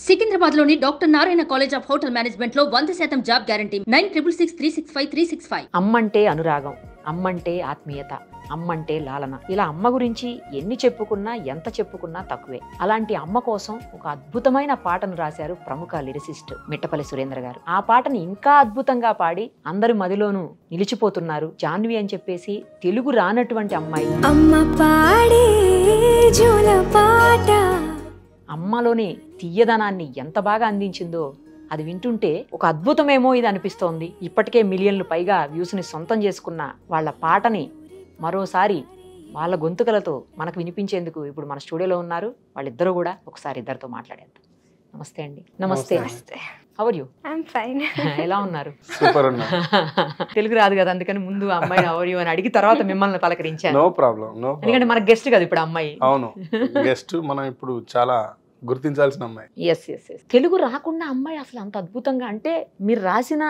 సికింద్రాబాద్లోని doctor Narayana college of hotel management లో 100% job guarantee 966365 అమ్మంటే అనురాగం, అమ్మంటే ఆత్మీయత, అమ్మంటే లాలన. ఇలా అమ్మ గురించి ఎన్ని చెప్పుకున్నా ఎంత చెప్పుకున్నా తక్కువే. అలాంటి అమ్మ కోసం ఒక అద్భుతమైన పాటను రాశారు ప్రముఖ లిరిసిస్ట్ మిట్టపల్లి సురేంద్ర గారు. ఆ పాటని ఇంకా అద్భుతంగా పాడి అందరి మదిలోనూ నిలిచిపోతున్నారు జాన్వి అని చెప్పేసి తెలుగు రానటువంటి అమ్మాయి. అమ్మ పాడే జోల పాట అమ్మలోని తీయదనాన్ని ఎంత బాగా అందించిందో అది వింటుంటే ఒక అద్భుతమేమో ఇది అనిపిస్తోంది. ఇప్పటికే మిలియన్లు పైగా వ్యూస్ని సొంతం చేసుకున్న వాళ్ళ పాటని మరోసారి వాళ్ళ గొంతుకలతో మనకు వినిపించేందుకు ఇప్పుడు మన స్టూడియోలో ఉన్నారు. వాళ్ళిద్దరూ కూడా ఒకసారి ఇద్దరితో మాట్లాడేద్దాం. నమస్తే అండి. నమస్తే. How are you? I'm fine. ఎలా ఉన్నారు? సూపర్ అన్న. తెలుగు రాదు కదా, అందుకని ముందు అమ్మాయి హౌ ఆర్ యు అని అడిగి తర్వాత మిమ్మల్ని పలకరించాను. No problem. ఎందుకంటే మన గెస్ట్ కదా ఇప్పుడు అమ్మాయి. అవును, గెస్ట్. మనం ఇప్పుడు చాలా గుర్తించాల్సిన అమ్మాయి. ఎస్. తెలుగు రాకుండా అమ్మాయి అసలు అంత అద్భుతంగా, అంటే మీరు రాసిన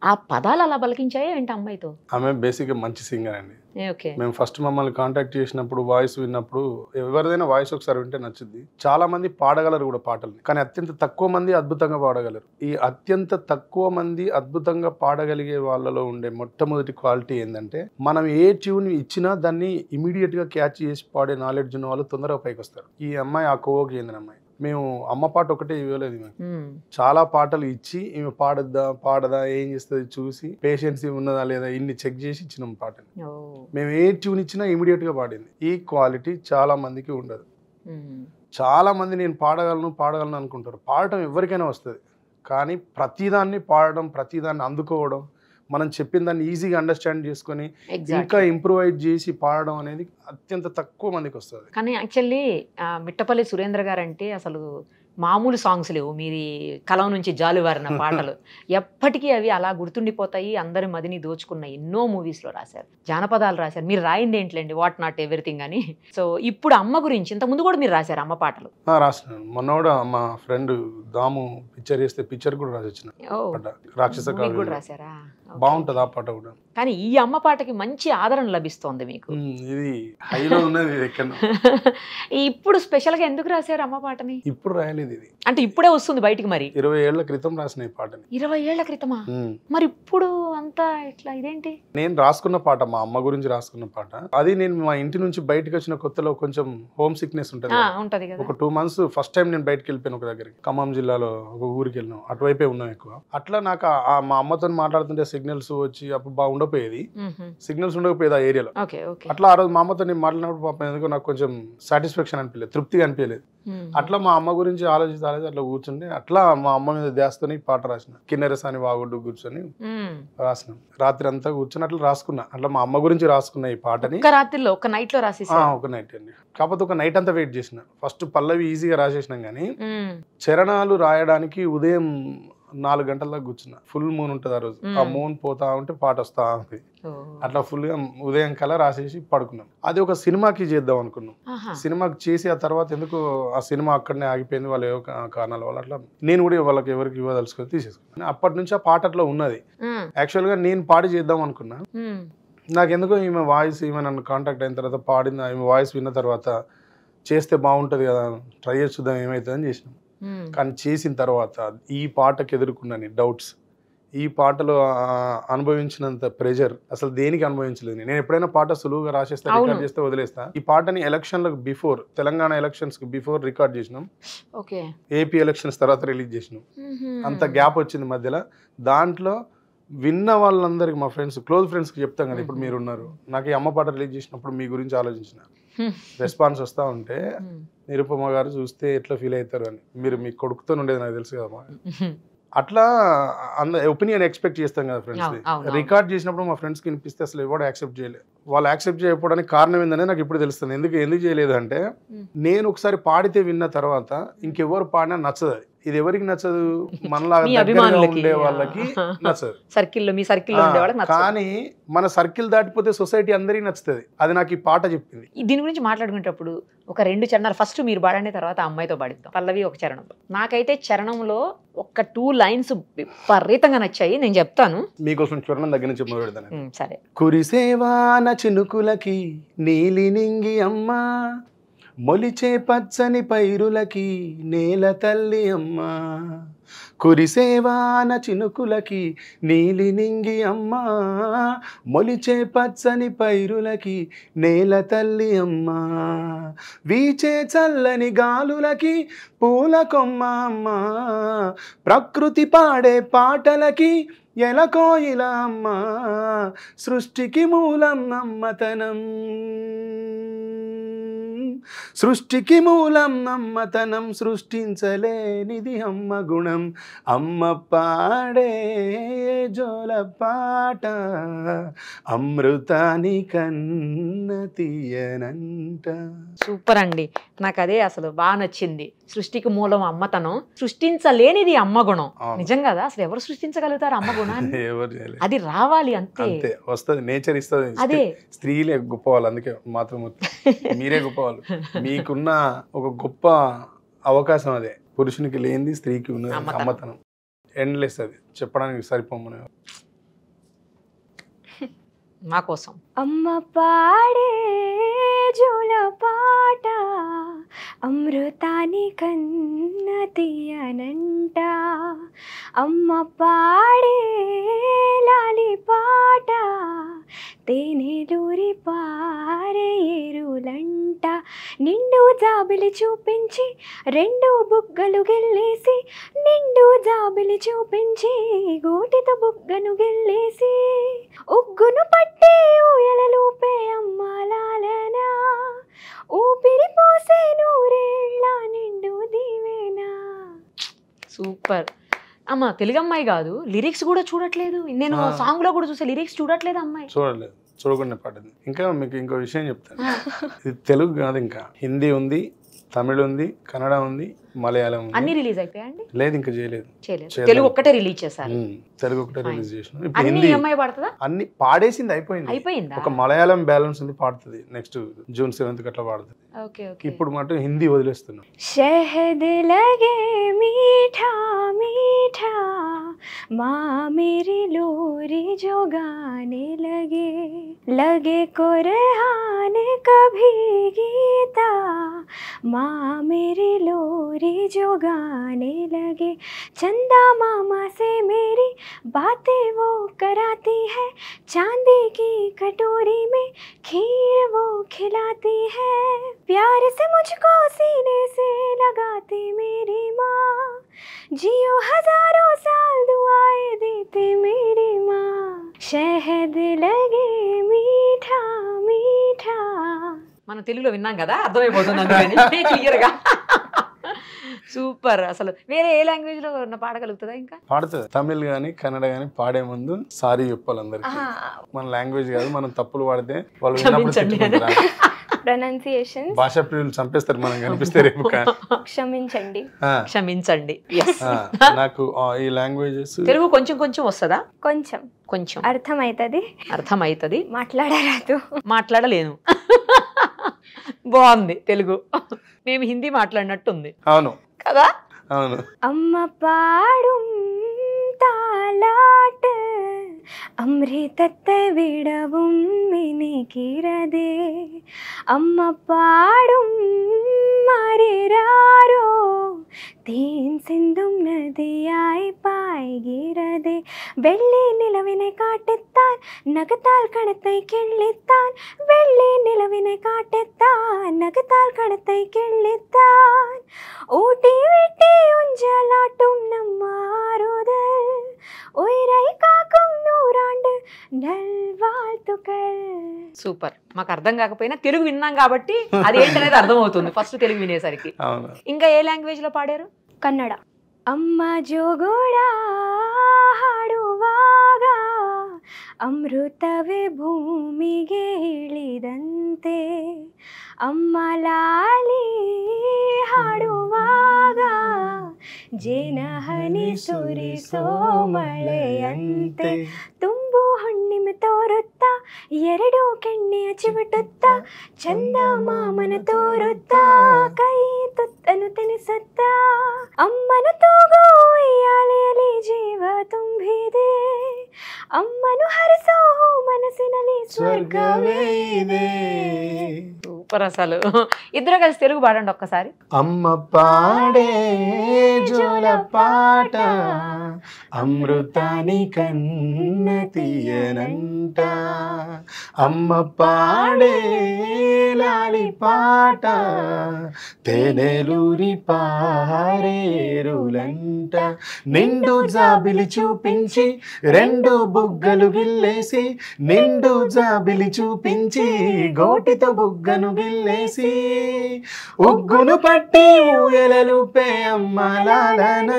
ఆ పదాలు అలా పలికించాయే ఏంటి అమ్మాయితో? ఆమె బేసిక్ గా మంచి సింగర్ అండి. ఓకే. మేము ఫస్ట్ మమ్మల్ని కాంటాక్ట్ చేసినప్పుడు వాయిస్ విన్నప్పుడు ఎవరిదైనా వాయిస్ ఒకసారి వింటే నచ్చుద్ది. చాలా మంది పాడగలరు కూడా పాటల్ని, కానీ అత్యంత తక్కువ మంది అద్భుతంగా పాడగలరు. ఈ అత్యంత తక్కువ మంది అద్భుతంగా పాడగలిగే వాళ్ళలో ఉండే మొట్టమొదటి క్వాలిటీ ఏంటంటే, మనం ఏ ట్యూన్ ఇచ్చినా దాన్ని ఇమీడియట్ గా క్యాచ్ చేసి పాడే నాలెడ్జ్ ఉన్న వాళ్ళు తొందరగా పైకి వస్తారు. ఈ అమ్మాయి ఆ కోవకి చెందిన అమ్మాయి. మేము అమ్మ పాట ఒకటే ఇవ్వలేదు, చాలా పాటలు ఇచ్చి ఈమె పాడదా ఏం చేస్తుంది చూసి పేషెన్స్ ఉన్నదా లేదా ఇన్ని చెక్ చేసి ఇచ్చినాం పాటని. మేము ఏ ట్యూన్ ఇచ్చినా ఇమీడియట్ గా పాడింది. ఈ క్వాలిటీ చాలా మందికి ఉండదు. చాలా మంది నేను పాడగలను అనుకుంటారు. పాడటం ఎవరికైనా వస్తుంది, కానీ ప్రతిదాన్ని పాడడం, ప్రతిదాన్ని అందుకోవడం, మనం చెప్పిన దాన్ని ఈజీగా అండర్స్టాండ్ చేసుకొని ఇంకా ఇంప్రూవైజ్ చేసి పాడడం అనేది అత్యంత తక్కువ మందికి వస్తుంది. కానీ యాక్చువల్లీ మిట్టపల్లి సురేంద్ర గారు అంటే అసలు మామూలు సాంగ్స్ లేవు. మీరు కలం నుంచి జాలువారిన పాటలు ఎప్పటికీ అవి అలా గుర్తుండిపోతాయి. అందరి మదిని దోచుకున్న ఎన్నో మూవీస్లో రాశారు, జానపదాలు రాశారు. మీరు రాయింది ఏంట్లేండి, వాట్ నాట్ ఎవ్రీథింగ్ అని. సో ఇప్పుడు అమ్మ గురించి ఇంతకుముందు కూడా మీరు రాశారు అమ్మ పాటలు? రాసినాను. మొన్న కూడా మా ఫ్రెండ్ దాము పిక్చర్ చేస్తే పిక్చర్ కూడా రాసి వచ్చిన రాక్షస కూడా రాశారా? బాగుంటది ఆ పాట కూడా. కానీ ఈ అమ్మ పాటకి మంచి ఆదరణ లభిస్తోంది మీకు. ఇది హైలో ఉన్నది. ఇప్పుడు స్పెషల్ గా ఎందుకు రాశారు అమ్మ పాటని? ఇప్పుడు రాయలేదు ఇది, అంటే ఇప్పుడే వస్తుంది బయటికి. మరి 20 ఏళ్ల క్రితం రాసిన ఈ పాటని. 20 ఏళ్ల క్రితమా? మరి ఇప్పుడు అంతా ఇట్లా ఇదేంటి? నేను రాసుకున్న పాట, మా అమ్మ గురించి రాసుకున్న పాట. అది నేను మా ఇంటి నుంచి బయటకు వచ్చిన కొత్తలో కొంచెం హోమ్ సిక్నెస్ ఉంటది కదా. ఒక 2 months ఫస్ట్ టైం నేను బయటకు వెళ్ళిపోయాను ఒక దగ్గరికి. ఖమ్మం జిల్లాలో ఒక ఊరికి వెళ్ళినాం, అటువైపే ఉన్నాం ఎక్కువ. అట్లా నాకు మా అమ్మతో మాట్లాడుతుంటే సిగ్నల్స్ వచ్చి అప్పుడు బాగా ఉండకపోయేది, సిగ్నల్స్ ఉండకపోయేది ఆ ఏరియాలో. అట్లా ఆ రోజు మా అమ్మతో నేను మాట్లాడినప్పుడు పాపం ఎందుకో నాకు కొంచెం సాటిస్ఫాక్షన్ అనిపించలేదు, తృప్తిగా అనిపించలేదు. అట్లా మా అమ్మ గురించి ఆలోచిస్తే అట్లా కూర్చుంటే అట్లా మా అమ్మ మీద ధ్యాసతోని పాట రాసిన. కిన్నెరసాని వాగుడ్డు కూర్చొని రాసిన. రాత్రి అంతా కూర్చొని అట్లా రాసుకున్నా. అట్లా మా అమ్మ గురించి రాసుకున్న ఈ పాటని రాత్రిలో ఒక నైట్ లో రాసి ఒక నైట్ అండి. కాకపోతే ఒక నైట్ అంతా వెయిట్ చేసిన. ఫస్ట్ పల్లవి ఈజీగా రాసేసినాం, కానీ చరణాలు రాయడానికి ఉదయం 4 గంటల దాకా కూర్చున్నా. ఫుల్ మూన్ ఉంటుంది ఆ రోజు. ఆ మూన్ పోతా ఉంటే పాట వస్తా ఉంది. అట్లా ఫుల్ గా ఉదయం కల్లా రాసేసి పడుకున్నాం. అది ఒక సినిమాకి చేద్దాం అనుకున్నాం. సినిమాకి చేసి ఆ తర్వాత ఎందుకు ఆ సినిమా అక్కడనే ఆగిపోయింది, వాళ్ళు ఏవో కారణాల వల్ల. అట్లా నేను కూడా వాళ్ళకి ఎవరికి ఇవ్వదలుచుకొని తీసేసుకున్నాను. అప్పటి నుంచి ఆ పాట అట్లా ఉన్నది. యాక్చువల్ గా నేను పాడి చేద్దాం అనుకున్నా. నాకెందుకో ఈమె వాయిస్, ఈమె నన్ను కాంటాక్ట్ అయిన తర్వాత పాడింది, ఈమె వాయిస్ విన్న తర్వాత చేస్తే బాగుంటది కదా, ట్రై చేసి చూద్దాం ఏమవుతుందని చేసినాం. కానీ చేసిన తర్వాత ఈ పాటకు ఎదుర్కొన్నాను డౌట్స్. ఈ పాటలో అనుభవించినంత ప్రెషర్ అసలు దేనికి అనుభవించలేదు. నేను ఎప్పుడైనా పాట సులువుగా రాసేస్తా, రికార్డ్ చేస్తే వదిలేస్తా. ఈ పాటని ఎలక్షన్లకు బిఫోర్, తెలంగాణ ఎలక్షన్స్ కి బిఫోర్ రికార్డ్ చేసినాం. ఏపీ ఎలక్షన్స్ తర్వాత రిలీజ్ చేసినాం. అంత గ్యాప్ వచ్చింది మధ్యలో. దాంట్లో విన్న వాళ్ళందరికి, మా ఫ్రెండ్స్, క్లోజ్ ఫ్రెండ్స్ కి చెప్తాం కదా, ఇప్పుడు మీరు ఉన్నారు. నాకు ఈ అమ్మ పాట రిలీజ్ చేసినప్పుడు మీ గురించి ఆలోచించిన. రెస్పాన్స్ వస్తా ఉంటే నిరుపమ గారు చూస్తే ఎట్లా ఫీల్ అవుతారు అని. మీరు మీ కొడుకుతో ఉండేది నాకు తెలుసు కదా. అట్లా ఒపీనియన్ ఎక్స్పెక్ట్ చేస్తాం కదా ఫ్రెండ్స్. రికార్డ్ చేసినప్పుడు మా ఫ్రెండ్స్ కి వినిపిస్తే అసలు ఎవరు యాక్సెప్ట్ చేయలేదు. వాళ్ళు యాక్సెప్ట్ చేయకపోవడానికి కారణం ఏందనే నాకు ఇప్పుడు తెలుస్తుంది. ఎందుకు చేయలేదు అంటే, నేను ఒకసారి పాడితే విన్న తర్వాత ఇంకెవరు పాడినా నచ్చదు. అది ఇది ఎవరికి నచ్చదు? మనలా ఉండే వాళ్ళకి నచ్చదు. కానీ మన సర్కిల్ దాటిపోతే సొసైటీ అందరికి నచ్చుతుంది. అది నాకు ఈ పాట చెప్పింది. దీని గురించి మాట్లాడుకునేటప్పుడు ఒక 2 చరణాలు ఫస్ట్ మీరు పాడండి, తర్వాత అమ్మాయితో పాడిద్దాం. పల్లవి ఒక చరణం. నాకైతే చరణంలో ఒక 2 lines విపరీతంగా నచ్చాయి, నేను చెప్తాను మీకోసం. చరణం దగ్గర నుంచి మొదలు పెడతాను. సరే. కురిసేవాన చినుకులకి నీలి నింగి అమ్మ, మొలిచే పచ్చని పైరులకి నేల తల్లి అమ్మ, కురిసేవాన చినుకులకి నీలి నింగి అమ్మ, మొలిచే పచ్చని పైరులకి నేల తల్లి అమ్మ, వీచే చల్లని గాలులకి పూల కొమ్మ అమ్మ, ప్రకృతి పాడే పాటలకి ఎలకోయిల అమ్మ, సృష్టికి మూలం అమ్మతనం, సృష్టికి మూలం అమ్మతనం, సృష్టించలేనిది అమ్మ గుణం, అమ్మ పాడే జోల పాట అమృతాని కన్న తీయనంట. సూపర్ అండి, నాకు అదే అసలు బాగా నచ్చింది. సృష్టికి మూలం అమ్మతనం, సృష్టించలేనిది అమ్మ గుణం. నిజం కదా, అసలు ఎవరు సృష్టించగలుగుతారు అమ్మ గుణాన్ని? ఎవరు చేయలేదు, అది రావాలి అంతే, వస్తుంది, నేచర్ ఇస్తుంది. అదే స్త్రీలే గొప్పవాళ్ళు, అందుకే మాతృమూర్తి మీరే గొప్పవాళ్ళు. మీకున్న ఒక గొప్ప అవకాశం అదే, పురుషునికి లేనిది స్త్రీకి ఉన్నది అమ్మతనం. ఎండ్లెస్, అది చెప్పడానికి సరిపోమని. మా కోసం అమ్మ పాడే జోల పాట అమృతాని కన్న తీయనంట, అమ్మ పాడే లాలి పాట తేనెలూరి పారే ఏరులంట, నిండు జాబిలి చూపించి రెండు బుగ్గలు గెల్లేసి, నిండు జాబిలి చూపించి గోటితో బుగ్గను గెల్లేసి, ఉగ్గును పట్టే ఊయలలూపే అమ్మాలాలనా, ఊపిరి పోసే నూరేళ్ళ నిండు దీవేనా. సూపర్ అమ్మ. తెలుగు అమ్మాయి కాదు, లిరిక్స్ కూడా చూడట్లేదు. నేను సాంగ్ లో కూడా చూసే లిరిక్స్ చూడట్లేదు అమ్మాయి. చూడలేదు, చూడకుండా పాడింది. ఇంకా మీకు ఇంకో విషయం చెప్తాను, ఇది తెలుగు కాదు, ఇంకా హిందీ ఉంది, తమిళ ఉంది, కన్నడ ఉంది, మలయాళం ఉంది. అన్ని రిలీజ్ అయిపోయాయండి? లేదు, ఇంకా చేయలేదు. తెలుగు ఒక్కటే రిలీజ్ చేశారు. తెలుగు ఒకటే రిలీజ్ చేసిన. ఇప్పుడు హిందీ అమ్మాయి పాడుతుందా? అన్ని పాడేసింది, అయిపోయింది. ఒక మలయాళం బ్యాలెన్స్ ఉంది, పాడుతుంది. నెక్స్ట్ జూన్ 7th అట్లా పాడుతుంది. ఇప్పుడు మాట హిందీ వదిలేస్తున్నాం. शहद लगे मीठा मीठा माँ मेरी लोरी जो गाने लगे, लगे कुरहान कभी गीता माँ मेरी लोरी जो गाने लगे, चंदा मामा से मेरी बातें वो कराती है, चांदी की कटोरी में खीर वो खिलाती है, प्यार से मुझको सीने से लगाती मेरी माँ, जियो हजारों साल दुआएं देती मेरी माँ, शहद लगे मीठा मीठा. మనం తెలుగులో విన్నాం కదా, అర్థమైపోతుంది అందుకని క్లియర్ గా. సూపర్. అసలు వేరే ఏ లాంగ్వేజ్ లో పాడగలుగుతుందా? ఇంకా పాడుతుంది. తమిళ్ గానీ కన్నడ గానీ పాడే ముందు సారీ చెప్పాలి అందరికి. మన లాంగ్వేజ్ కాదు, మనం తప్పులు పాడితే వాళ్ళు ప్రొనౌన్సియేషన్, భాషా ప్రియులు చంపేస్తారు మనం కనిపిస్తే రేపు. క్షమించండి, క్షమించండి. నాకు ఈ లాంగ్వేజెస్ తెలుగు కొంచెం కొంచెం వస్తుందా? కొంచెం కొంచెం అర్థమైతది, మాట్లాడరాదు, మాట్లాడలేను. బాగుంది తెలుగు, మేము హిందీ మాట్లాడినట్టుంది. అవును కదా? అవును. అమ్మ పాడుం താലാട്ട് അമൃതത്തെ വിടവും എനിക്കിരതേ, അമ്മ പാടും മാറിരാരോ തേൻ സിന്ധും നദിയായി പായ്கிறதே, വെള്ളി നിലവിനെ കാട്ടെത്താൻ നഖത്താൽ കണത്തെ കിള്ളിത്താൻ, വെള്ളി നിലവിനെ കാട്ടെത്താൻ നഖത്താൽ കണത്തെ കിള്ളിത്താൻ, ഊട്ടി വിട്ടി ഉഞ്ചലാട്ടും നമ്മാറുതൽ ഉയരൈ കാക്കും നൂറാണ്ട് నల్వాల్తుకల్. సూపర్. మాకు అర్థం కాకపోయినా తెలుగు విన్నాం కాబట్టి అది ఏంటనేది అర్థం అవుతుంది ఫస్ట్ తెలుగు వినేసరికి. ఇంకా ఏ లాంగ్వేజ్ లో పాడారు? ಕನ್ನಡ. ಅಮ್ಮ ಜೋಗುಳ ಹಾಡುವಾಗ ಅಮೃತವೇ ಭೂಮಿಗೆ ಇಳಿದಂತೆ, ಅಮ್ಮ ಲಾಲಿ ಹಾಡುವಾಗ ಜೇನಹನಿ ಸುರಿಸೋ ಮಳೆಯಂತೆ, ತುಂಬು ಹುಣ್ಣಿಮೆ ತೋರುತ್ತಾ ಎರಡು ಕೆಣ್ಣೆಯ ಚಿವುಟುತ್ತಾ, ಚಂದಮಾಮನ ತೋರುತ್ತಾ ಕೈ ತುತ್ತನು ತಿನಿಸುತ್ತಾ, ಅಮ್ಮನ ತೂಗೋ ಉಯ್ಯಾಲೆಯಲ್ಲಿ ಜೀವ ತುಂಬಿದೆ, ಅಮ್ಮನು ಹರಿಸೋ ಮನಸ್ಸಿನಲ್ಲಿ ಸ್ವರ್ಗವೇ ಇದೆ. సూపర్ అసలు. ఇద్దరు కలిసి తెలుగు పాడండి ఒక్కసారి. అమ్మ పాడే జోల పాట అమృతాని కన్న తీయనంట, అమ్మ పాడే లాలి పాట తేనెలూరి పారేరులంట, నిండు జాబిలి చూపించి రెండు బుగ్గలు గిల్లేసి, నిండు జాబిలి చూపించి గోటితో బుగ్గను గిల్లేసి, ఉగ్గును పట్టి ఊయలలుపే అమ్మ లాలన,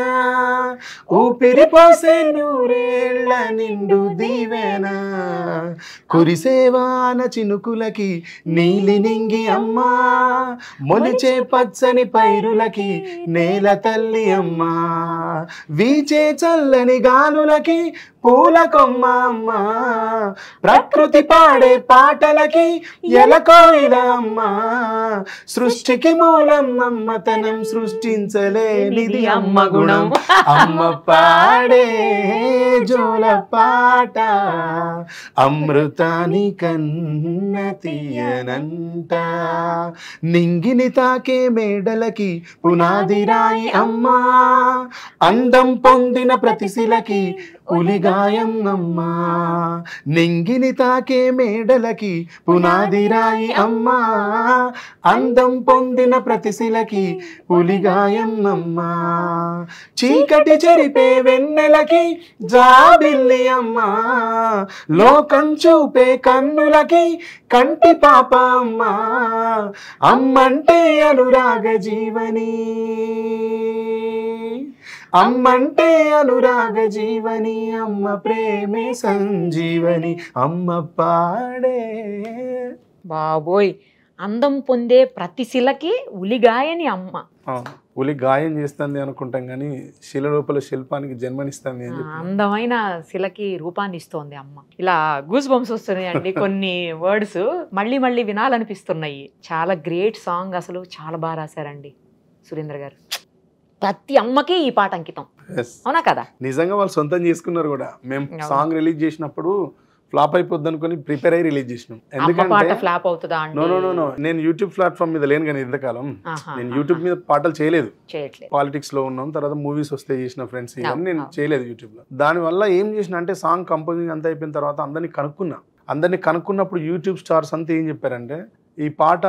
ఊపిరి పోసే నూరేళ్ల నిండు దీవెన, కురిసేవాన చినుకులకి నీలి నింగి అమ్మ, మొలిచే పచ్చని పైరులకి నేల తల్లి అమ్మ, వీచే చల్లని గాలులకి పూల కొమ్మ అమ్మ, ప్రకృతి పాడే పాటలకి ఎలకోయిల అమ్మ, సృష్టికి మూలం అమ్మతనం సృష్టించలేనిది అమ్మ గుణం, అమ్మ పాడే జోల పాట అమృతాని కన్న తీయనంట, నింగిని తాకే మేడలకి పునాది రాయి అమ్మ, అందం పొందిన ప్రతిశిలకి ఉలిగాయం అమ్మ, నింగిని తాకే మేడలకి పునాది రాయి అమ్మ, అందం పొందిన ప్రతిశిలకి ఉలిగాయం అమ్మ, చీకటి చెరిపే వెన్నెలకి జాబిల్లి అమ్మ, లోకం చూపే కన్నులకి కంటి పాప అమ్మ, అమ్మంటే అనురాగ జీవని, అమ్మంటే అనురాగ జీవని, అమ్మ ప్రేమే సంజీవని, అమ్మ పాడే. బాబోయ్, అందం పొందే ప్రతి శిలకి ఉలిగాయని అమ్మ. ఉలి గాయం చేస్తుంది అనుకుంటాం కానీ శిల లోపల శిల్పానికి జన్మనిస్తుంది అని చెప్పి అందమైన శిలకి రూపాన్ని ఇస్తోంది అమ్మ. ఇలా గూస్ బంప్స్ వస్తున్నాయి అండి కొన్ని వర్డ్స్ మళ్ళీ మళ్ళీ వినాలనిపిస్తున్నాయి. చాలా గ్రేట్ సాంగ్, అసలు చాలా బాగా రాశారండి సురేంద్ర గారు. ప్రతి అమ్మకి ఈ పాట అంకితం, అవునా కదా? నిజంగా వాళ్ళు సొంతం చేసుకున్నారు కూడా. మేము సాంగ్ రిలీజ్ చేసినప్పుడు ఫ్లాప్ అయిపోద్ది అనుకుని ప్రిపేర్ అయ్యి రిలీజ్ చేసినాం. ఎందుకంటే ఫ్లాప్ అవుతుందా? నో నేను యూట్యూబ్ ప్లాట్ఫామ్ మీద లేను కానీ ఇంతకాలం నేను యూట్యూబ్ మీద పాటలు చేయలేదు. పాలిటిక్స్ లో ఉన్నాం, తర్వాత మూవీస్ వస్తే చేసిన ఫ్రెండ్స్ ఇవన్నీ నేను చేయలేదు యూట్యూబ్ లో. దానివల్ల ఏం చేసిన అంటే సాంగ్ కంపోజింగ్ అంతా అయిపోయిన తర్వాత అందరినీ కనుక్కున్నప్పుడు యూట్యూబ్ స్టార్స్ అంతా ఏం చెప్పారంటే ఈ పాట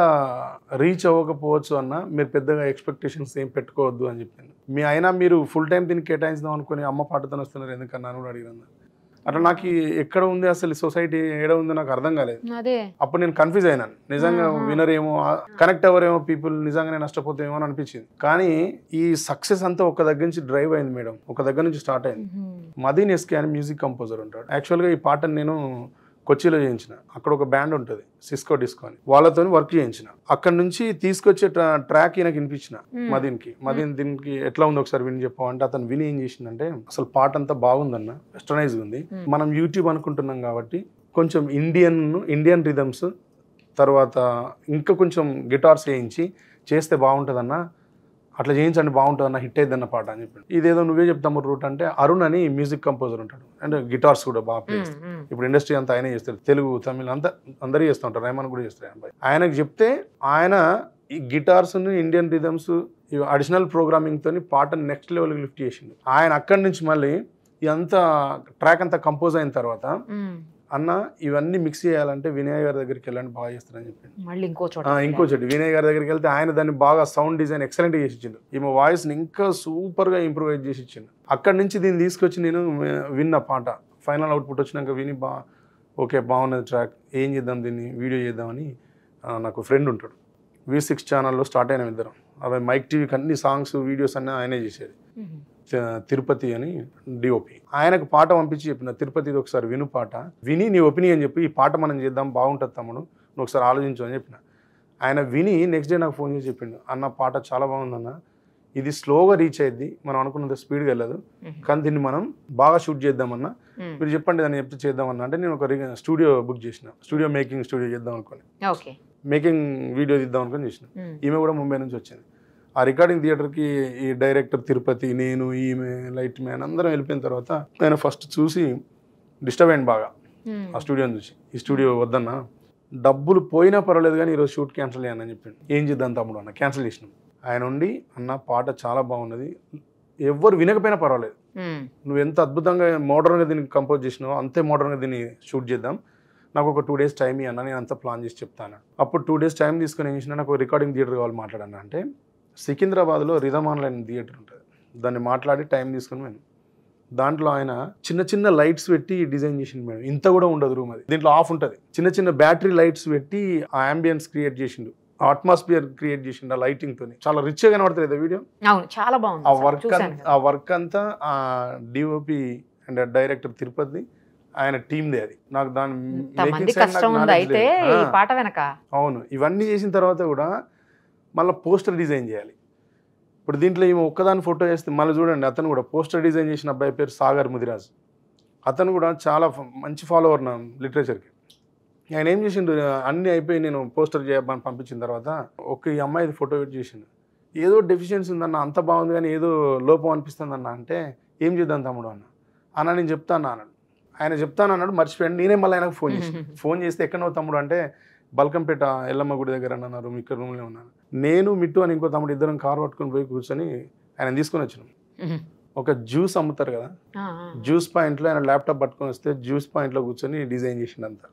రీచ్ అవ్వకపోవచ్చు అన్న, మీరు పెద్దగా ఎక్స్పెక్టేషన్స్ ఏం పెట్టుకోవద్దు అని చెప్పింది. అయినా మీరు ఫుల్ టైం దీన్ని కేటాయిస్తాం అనుకుని అమ్మ పాటతో వస్తున్నారు ఎందుకన్నా కూడా అడిగిన. అట్లా నాకు ఎక్కడ ఉంది అసలు సొసైటీ ఏడ ఉందో నాకు అర్థం కాలేదు. అప్పుడు నేను కన్ఫ్యూజ్ అయినాను. నిజంగా వినర్ ఏమో, కనెక్ట్ అవ్వరేమో పీపుల్, నిజంగానే నష్టపోతామేమో అని అనిపించింది. కానీ ఈ సక్సెస్ అంతా ఒక దగ్గర నుంచి డ్రైవ్ అయింది మేడం, ఒక దగ్గర నుంచి స్టార్ట్ అయింది. మదీన్ ఎస్కే అని మ్యూజిక్ కంపోజర్ ఉంటాడు. యాక్చువల్గా ఈ పాటను నేను కొచ్చిలో చేయించిన. అక్కడ ఒక బ్యాండ్ ఉంటుంది సిస్కో డిస్కో అని, వాళ్ళతో వర్క్ చేయించిన. అక్కడ నుంచి తీసుకొచ్చే ట్రాక్ ఈయనకి వినిపించిన మదీన్ దీనికి ఎట్లా ఉంది ఒకసారి విని చెప్పామంటే అతను విని ఏం చేసిందంటే అసలు పాట అంతా బాగుందన్న, వెస్టర్నైజ్ ఉంది. మనం యూట్యూబ్ అనుకుంటున్నాం కాబట్టి కొంచెం ఇండియన్ రిథమ్స్ తర్వాత ఇంకా కొంచెం గిటార్స్ వేయించి చేస్తే బాగుంటుందన్న, అట్లా చేయించండి బాగుంటుందన్న, హిట్ అయిద్దన్న పాట అని చెప్పి. ఇదేదో నువ్వే చెప్తాము రూట్ అంటే అరుణ్ అని మ్యూజిక్ కంపోజర్ ఉంటాడు, అంటే గిటార్స్ కూడా బాగా ప్లే చేస్తాడు. ఇప్పుడు ఇండస్ట్రీ అంతా ఆయనే చేస్తారు, తెలుగు తమిళ్ అంతా అందరూ చేస్తూ ఉంటారు, రైమాన్ కూడా చేస్తారు. ఆయనకు చెప్తే ఆయన ఈ guitars Indian rhythms additional programming తోని పాట నెక్స్ట్ లెవెల్కి లిఫ్ట్ చేసింది. ఆయన అక్కడి నుంచి మళ్ళీ ఇదంతా ట్రాక్ అంతా కంపోజ్ అయిన తర్వాత అన్న ఇవన్నీ మిక్స్ చేయాలంటే వినయ్ గారి దగ్గరికి వెళ్ళండి బాగా చేస్తారని చెప్పింది. మళ్ళీ ఇంకో చోటు వినయ్ గారి దగ్గరికి వెళ్తే ఆయన దాన్ని బాగా సౌండ్ డిజైన్ ఎక్సలెంట్ చేసి ఇచ్చిండు. ఈమె వాయిస్ ని ఇంకా సూపర్ గా ఇంప్రూవైజ్ చేసి ఇచ్చిండు. అక్కడి నుంచి దీన్ని తీసుకొచ్చి నేను విన్న పాట ఫైనల్ అవుట్పుట్ వచ్చినాక విని ఓకే బాగున్నది ట్రాక్, ఏం చేద్దాం దీన్ని వీడియో చేద్దామని నాకు ఫ్రెండ్ ఉంటాడు, V6 ఛానల్లో స్టార్ట్ అయిన ఇద్దరం. అవి మైక్ టీవీకి అన్ని సాంగ్స్ వీడియోస్ అన్నీ ఆయనే చేసేది. తిరుపతి అని డిఓపి. ఆయనకు పాట పంపించి చెప్పిన తిరుపతిది ఒకసారి విను పాట, విని నీ ఒపీనియన్ చెప్పి ఈ పాట మనం చేద్దాం బాగుంటుంది తమ్ముడు, నువ్వు ఒకసారి ఆలోచించు అని చెప్పిన. ఆయన విని నెక్స్ట్ డే నాకు ఫోన్ చేసి చెప్పిండు, అన్న పాట చాలా బాగుందన్న, ఇది స్లోగా రీచ్ అయ్యింది, మనం అనుకున్నంత స్పీడ్గా వెళ్ళదు, కానీ దీన్ని మనం బాగా షూట్ చేద్దామన్నా, మీరు చెప్పండి దాన్ని చెప్తే చేద్దామన్నా. అంటే నేను ఒక స్టూడియో బుక్ చేసిన, మేకింగ్ స్టూడియో చేద్దాం అనుకోని, మేకింగ్ వీడియో తీద్దాం అనుకొని చేసిన. ఈమె కూడా ముంబై నుంచి వచ్చింది. ఆ రికార్డింగ్ థియేటర్కి ఈ డైరెక్టర్ తిరుపతి, నేను, ఈమె, లైట్ మ్యాన్ అందరం వెళ్ళిపోయిన తర్వాత ఆయన ఫస్ట్ చూసి డిస్టర్బ్ అయ్యింది బాగా ఆ స్టూడియోని చూసి. ఈ స్టూడియో వద్దన్నా, డబ్బులు పోయినా పర్వాలేదు కానీ ఈరోజు షూట్ క్యాన్సిల్ చేయను అని చెప్పిండు. ఏం చేద్దాం తమ్ముడు అన్న, క్యాన్సిల్ చేసినాం. ఆయన ఉండి అన్న పాట చాలా బాగున్నది, ఎవ్వరు వినకపోయినా పర్వాలేదు, నువ్వు ఎంత అద్భుతంగా మోడర్న్గా దీన్ని కంపోజ్ చేసినావో అంతే మోడర్న్గా దీన్ని షూట్ చేద్దాం, నాకు ఒక 2 days టైం అన్న, నేను అంతా ప్లాన్ చేసి చెప్తాను. అప్పుడు 2 days టైం తీసుకుని ఏం చేసినా, నాకు రికార్డింగ్ థియేటర్ కావాలి మాట్లాడన్నా అంటే సికింద్రాబాద్లో రిథమ్ ఆన్లైన్ థియేటర్ ఉంటుంది, దాన్ని మాట్లాడి టైం తీసుకుని మేము దాంట్లో ఆయన చిన్న చిన్న లైట్స్ పెట్టి డిజైన్ చేసిండు మేడం. ఇంత కూడా ఉండదు రూమ్, అది దీంట్లో ఆఫ్ ఉంటుంది, చిన్న చిన్న బ్యాటరీ లైట్స్ పెట్టి ఆ అంబియన్స్ క్రియేట్ చేసిండు, అట్మాస్ఫియర్ క్రియేట్ చేసిండు ఆ లైటింగ్ తోని. చాలా రిచ్ గా కనబడుతుంది వీడియో. చాలా బాగుంది ఆ వర్క్ అంతా ఆ డిఓపి అండ్ డైరెక్టర్ తిరుపతి ఆయన టీమ్దే. అది నాకు దాని కష్టం ఉంది అయితే ఈ పాట వెనక. అవును, ఇవన్నీ చేసిన తర్వాత కూడా మళ్ళీ పోస్టర్ డిజైన్ చేయాలి. ఇప్పుడు దీంట్లో ఏమో ఒక్కదాని ఫోటో వేస్తే మళ్ళీ చూడండి, అతను కూడా పోస్టర్ డిజైన్ చేసిన అబ్బాయి పేరు సాగర్ ముదిరాజ్. అతను కూడా చాలా మంచి ఫాలోవర్ నా లిటరేచర్కి. ఆయన ఏం చేసిండు, అన్నీ అయిపోయి నేను పోస్టర్ చేయమని పంపించిన తర్వాత ఈ అమ్మాయిది ఫోటో పెట్టి చేసిండు. ఏదో డెఫిషియన్సీ ఉందన్న, అంత బాగుంది కానీ ఏదో లోపం అనిపిస్తుంది అన్న అంటే, ఏం చేద్దాం తమ్ముడు అన్న నేను చెప్తాను అన్నాడు. ఆయన చెప్తాను అన్నాడు, మర్చిపోయాడు. నేనే మళ్ళీ ఆయనకు ఫోన్ చేస్తే ఎక్కడో తమ్ముడు అంటే, బల్కంపేట ఎల్లమ్మ గుడి దగ్గర అన్నారు, మీ ఇక్కడ రూమ్లో ఉన్నాను. నేను మిట్టు అని ఇంకో తమ్ముడు ఇద్దరం కారు పట్టుకొని పోయి కూర్చొని ఆయన తీసుకొని వచ్చినాం. ఒక జ్యూస్ అమ్ముతారు కదా, జ్యూస్ పాయింట్లో ఆయన ల్యాప్టాప్ పట్టుకొని వస్తే జ్యూస్ పాయింట్లో కూర్చొని డిజైన్ చేసిండు అంతా.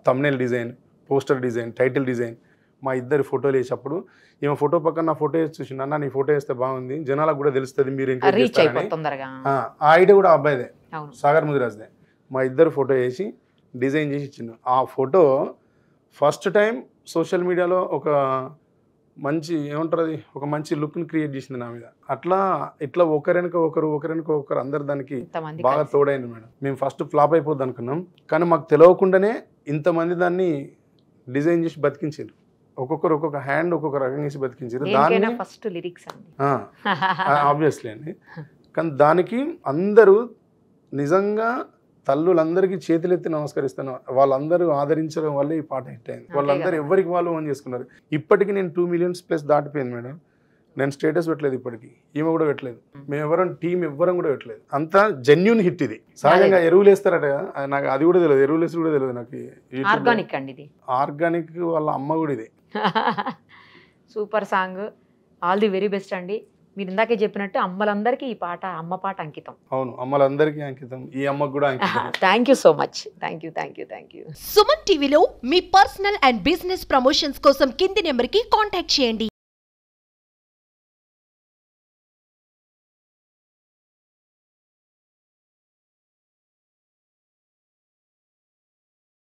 Thumbnail design, poster design, title design, మా ఇద్దరు ఫోటోలు వేసేటప్పుడు ఈమె ఫోటో పక్కన నా ఫోటో వేసి చూసిండు. అన్న నీ ఫోటో వేస్తే బాగుంది, జనాలకు కూడా తెలుస్తుంది మీరు ఎంకరేజ్ చేస్తారని. ఆ ఐడియా కూడా అబ్బాయిదే, సాగర్ ముదిరాజ్దే. మా ఇద్దరు ఫోటో వేసి డిజైన్ చేసి ఇచ్చిండు. ఆ ఫోటో ఫస్ట్ టైం సోషల్ మీడియాలో ఒక మంచి ఏమంటారు, అది ఒక మంచి లుక్ని క్రియేట్ చేసింది నా మీద. ఇట్లా ఒకరినక ఒకరు అందరు దానికి బాగా తోడైంది మేడం. మేము ఫస్ట్ ఫ్లాప్ అయిపోద్ది అనుకున్నాం, కానీ మాకు తెలియకుండానే ఇంతమంది దాన్ని డిజైన్ చేసి బతికించారు. ఒక్కొక్క హ్యాండ్ ఒక్కొక్క రకంగా చేసి బతికించారు. దాన్ని ఫస్ట్ లిరిక్స్ ఆబ్వియస్లీ అండి. కానీ దానికి అందరూ నిజంగా తల్లులందరికీ చేతులెత్తి నమస్కరిస్తాను. వాళ్ళందరూ ఆదరించడం వల్ల ఈ పాట హిట్ అయింది. వాళ్ళందరూ ఎవరికి వాళ్ళు ఓన్ చేసుకున్నారు. ఇప్పటికీ నేను 2 million+ దాటిపోయింది మేడం. నేను స్టేటస్ పెట్టలేదు, ఇప్పటికీ ఈమె కూడా పెట్టలేదు, మేము ఎవరం టీం ఎవ్వరం కూడా పెట్టలేదు. అంతా జెన్యూన్ హిట్ ఇది. సహజంగా ఎరువులు వేస్తారట, నాకు అది కూడా తెలియదు, ఎరువులు వేసి కూడా తెలియదు నాకు. ఆర్గానిక్ అండి ఇది, ఆర్గానిక్ వాళ్ళ అమ్మ కూడా ఇది. Super song, all the very best అండి. మీరు ఇందాకే చెప్పినట్టు అమ్మలందరికీ ఈ పాట అమ్మ పాట అంకితం. అవును, అమ్మలందరికీ అంకితం, ఈ అమ్మకు కూడా అంకితం. Thank you so much. Thank you. Suman టీవీలో మీ పర్సనల్ అండ్ బిజినెస్ ప్రమోషన్స్ కోసం కింది నెంబర్కి కాంటాక్ట్ చేయండి.